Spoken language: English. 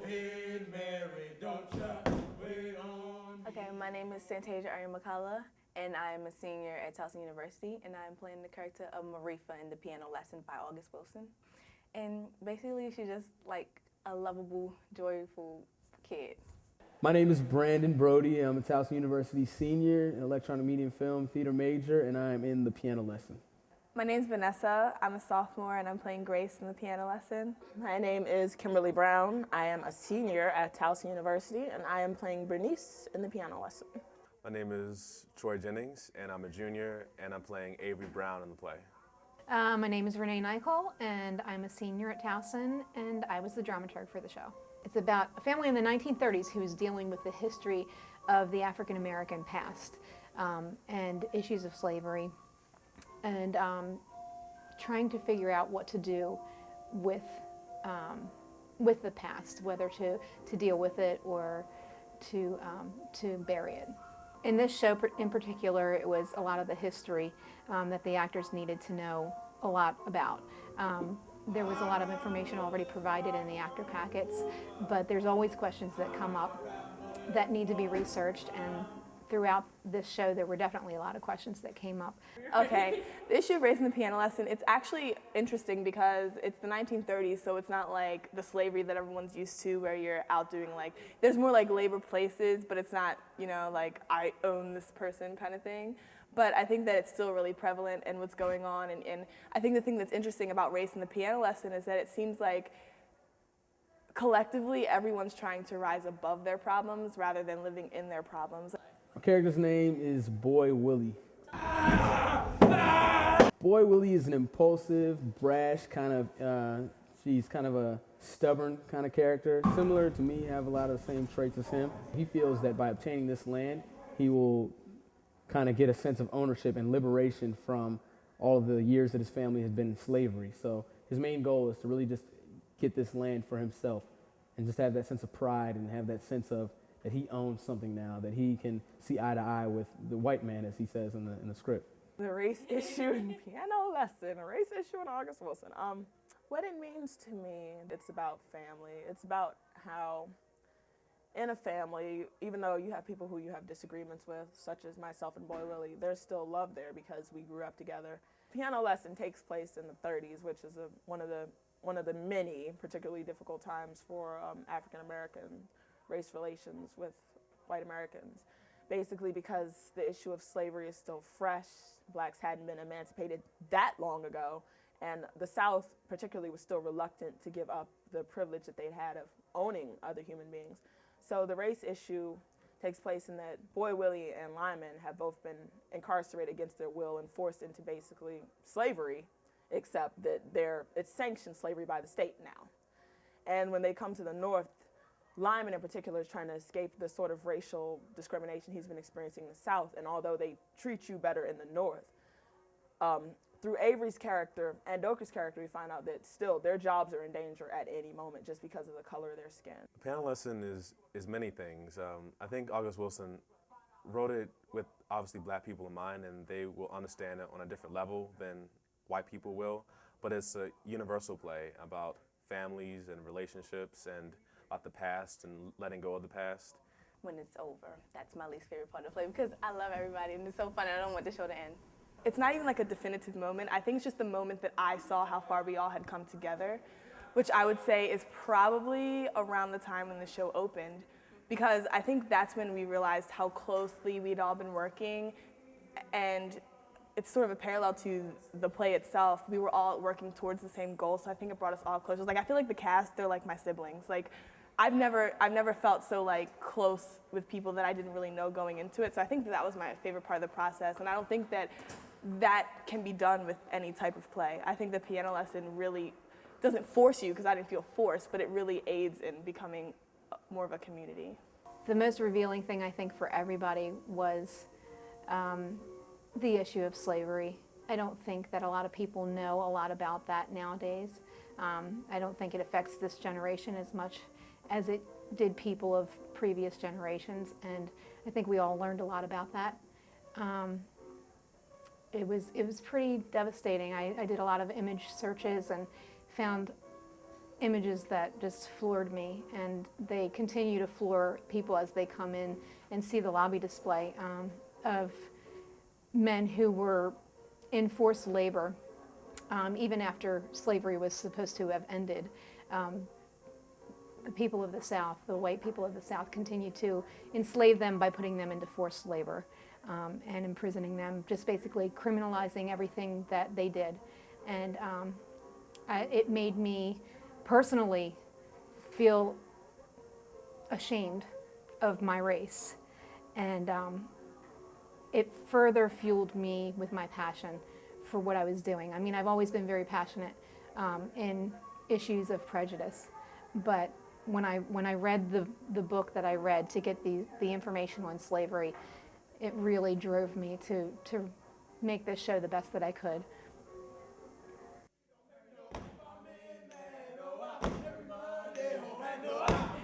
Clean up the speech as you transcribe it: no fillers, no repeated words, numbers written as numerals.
Hail Mary, don't you wait on me. Okay, my name is Santasia Arimakala, and I am a senior at Towson University, and I am playing the character of Marifa in The Piano Lesson by August Wilson. And basically, she's just like a lovable, joyful kid. My name is Brandon Brody. I'm a Towson University senior, an electronic media and film theater major, and I am in The Piano Lesson. My name is Vanessa. I'm a sophomore, and I'm playing Grace in The Piano Lesson. My name is Kimberly Brown. I am a senior at Towson University, and I am playing Bernice in The Piano Lesson. My name is Troy Jennings, and I'm a junior, and I'm playing Avery Brown in the play. My name is Renee Nycol, and I'm a senior at Towson, and I was the dramaturg for the show. It's about a family in the 1930s who is dealing with the history of the African American past and issues of slavery, and trying to figure out what to do with the past, whether to deal with it or to bury it. In this show in particular, it was a lot of the history that the actors needed to know a lot about. There was a lot of information already provided in the actor packets, but there's always questions that come up that need to be researched, and throughout this show there were definitely a lot of questions that came up. Okay, the issue of race in The Piano Lesson, it's actually interesting because it's the 1930s, so it's not like the slavery that everyone's used to where you're out doing like, there's more like labor places, but it's not, you know, like I own this person kind of thing. But I think that it's still really prevalent in what's going on, and I think the thing that's interesting about race in The Piano Lesson is that it seems like collectively everyone's trying to rise above their problems rather than living in their problems. My character's name is Boy Willie. Boy Willie is an impulsive, brash kind of, she's kind of a stubborn kind of character. Similar to me, have a lot of the same traits as him. He feels that by obtaining this land, he will kind of get a sense of ownership and liberation from all of the years that his family has been in slavery. So his main goal is to really just get this land for himself and just have that sense of pride and have that sense of that he owns something now, that he can see eye to eye with the white man, as he says in the script. The race issue in Piano Lesson, a race issue in August Wilson. What it means to me, it's about family. It's about how in a family, even though you have people who you have disagreements with, such as myself and Boy Willie, there's still love there because we grew up together. Piano Lesson takes place in the 30s, which is one of the many particularly difficult times for African American race relations with white Americans. Basically because the issue of slavery is still fresh, blacks hadn't been emancipated that long ago, and the South particularly was still reluctant to give up the privilege that they'd had of owning other human beings. So the race issue takes place in that Boy Willie and Lyman have both been incarcerated against their will and forced into basically slavery, except that it's sanctioned slavery by the state now. And when they come to the North, Lyman in particular is trying to escape the sort of racial discrimination he's been experiencing in the South, and although they treat you better in the North, through Avery's character and Doka's character, we find out that still their jobs are in danger at any moment just because of the color of their skin. The Piano Lesson is many things. I think August Wilson wrote it with obviously black people in mind, and they will understand it on a different level than white people will, but it's a universal play about families and relationships and about the past and letting go of the past. When it's over, that's my least favorite part of the play because I love everybody and it's so fun and I don't want the show to end. It's not even like a definitive moment. I think it's just the moment that I saw how far we all had come together, which I would say is probably around the time when the show opened, because I think that's when we realized how closely we'd all been working, and it's sort of a parallel to the play itself. We were all working towards the same goal, so I think it brought us all closer. Like I feel like the cast, they're like my siblings. Like I've never felt so like close with people that I didn't really know going into it. So I think that was my favorite part of the process, and I don't think that can be done with any type of play. I think the Piano Lesson really doesn't force you, because I didn't feel forced, but it really aids in becoming more of a community. The most revealing thing I think for everybody was the issue of slavery. I don't think that a lot of people know a lot about that nowadays. I don't think it affects this generation as much as it did people of previous generations, and I think we all learned a lot about that. It was pretty devastating. I did a lot of image searches and found images that just floored me, and they continue to floor people as they come in and see the lobby display of men who were in forced labor even after slavery was supposed to have ended. The people of the South, the white people of the South, continued to enslave them by putting them into forced labor and imprisoning them, just basically criminalizing everything that they did. And it made me personally feel ashamed of my race. And it further fueled me with my passion for what I was doing. I mean, I've always been very passionate in issues of prejudice, but when I read the book that I read to get the information on slavery, it really drove me to make this show the best that I could. Every Monday home at no